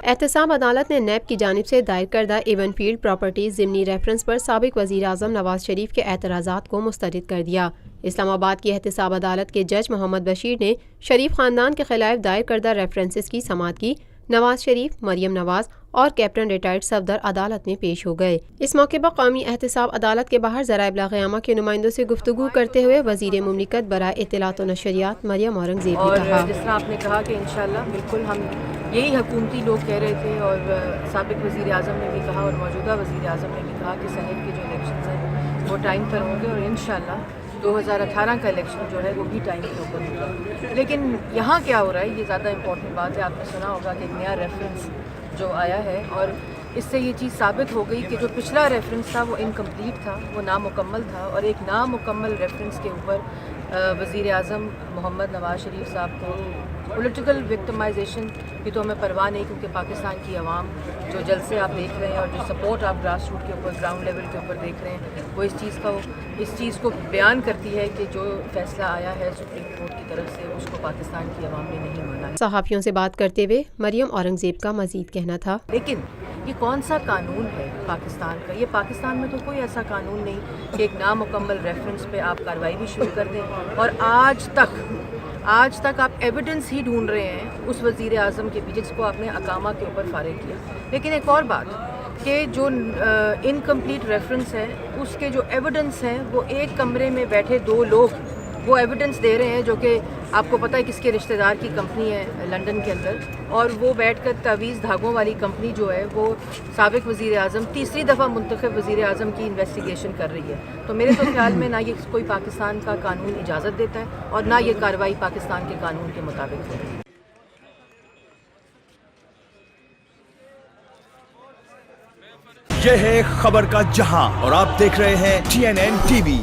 احتساب عدالت نے نیب کی جانب سے دائر کردہ ایون فیلڈ پراپرٹیز ضمنی ریفرنس پر سابق وزیر اعظم نواز شریف کے اعتراضات کو مسترد کر دیا۔ اسلام آباد کی احتساب عدالت کے جج محمد بشیر نے شریف خاندان کے خلاف دائر کردہ ریفرنسز کی سماعت کی۔ نواز شریف، مریم نواز اور کیپٹن ریٹائرڈ صفدر عدالت میں پیش ہو گئے۔ اس موقع پر قومی احتساب عدالت کے باہر ذرائع ابلاغ عامہ کے نمائندوں سے گفتگو کرتے ہوئے وزیر مملکت برائے اطلاعات و نشریات مریم اورنگزیب نے کہا، جس طرح آپ نے کہا کہ انشاءاللہ بالکل ہم یہی حکومتی لوگ کہہ رہے تھے، اور سابق وزیر اعظم نے بھی کہا اور موجودہ وزیر اعظم نے بھی کہا کہ سینیٹ کے جو الیکشنز ہیں وہ ٹائم پر ہوں گے، اور انشاءاللہ 2018 کا الیکشن جو ہے وہ بھی ٹائم کے اوپر ہوگا۔ لیکن یہاں کیا ہو رہا ہے، یہ زیادہ امپورٹنٹ بات ہے۔ آپ نے سنا ہوگا کہ ایک نیا ریفرنس جو آیا ہے، اور اس سے یہ چیز ثابت ہو گئی کہ جو پچھلا ریفرنس تھا وہ انکمپلیٹ تھا، وہ نامکمل تھا، اور ایک نامکمل ریفرنس کے اوپر وزیر اعظم محمد نواز شریف صاحب کو پولیٹیکل وکٹمائزیشن کی تو ہمیں پرواہ نہیں، کیونکہ پاکستان کی عوام جو جلسے آپ دیکھ رہے ہیں اور جو سپورٹ آپ گراس روٹ کے اوپر گراؤنڈ لیول کے اوپر دیکھ رہے ہیں، وہ اس چیز کو بیان کرتی ہے کہ جو فیصلہ آیا ہے سپریم کورٹ کی طرف سے اس کو پاکستان کی عوام نے نہیں مانا۔ صحافیوں سے بات کرتے ہوئے مریم اورنگزیب کا مزید کہنا تھا، لیکن یہ کون سا قانون ہے پاکستان کا؟ یہ پاکستان میں تو کوئی ایسا قانون نہیں کہ ایک نامکمل ریفرنس پہ آپ کارروائی بھی شروع کر دیں، اور آج تک آپ ایویڈنس ہی ڈھونڈ رہے ہیں اس وزیر اعظم کے پیچھے جس کو آپ نے اقامہ کے اوپر فارغ کیا۔ لیکن ایک اور بات کہ جو انکمپلیٹ ریفرنس ہے، اس کے جو ایویڈنس ہیں وہ ایک کمرے میں بیٹھے دو لوگ وہ ایویڈنس دے رہے ہیں، جو کہ آپ کو پتہ ہے کس کے رشتہ دار کی کمپنی ہے لنڈن کے اندر، اور وہ بیٹھ کر تعویذ دھاگوں والی کمپنی جو ہے وہ سابق وزیر اعظم تیسری دفعہ منتخب وزیر اعظم کی انویسٹیگیشن کر رہی ہے۔ تو میرے تو خیال میں نہ یہ کوئی پاکستان کا قانون اجازت دیتا ہے، اور نہ یہ کارروائی پاکستان کے قانون کے مطابق ہوگی۔ یہ ہے خبر کا جہاں، اور آپ دیکھ رہے ہیں TNN TV۔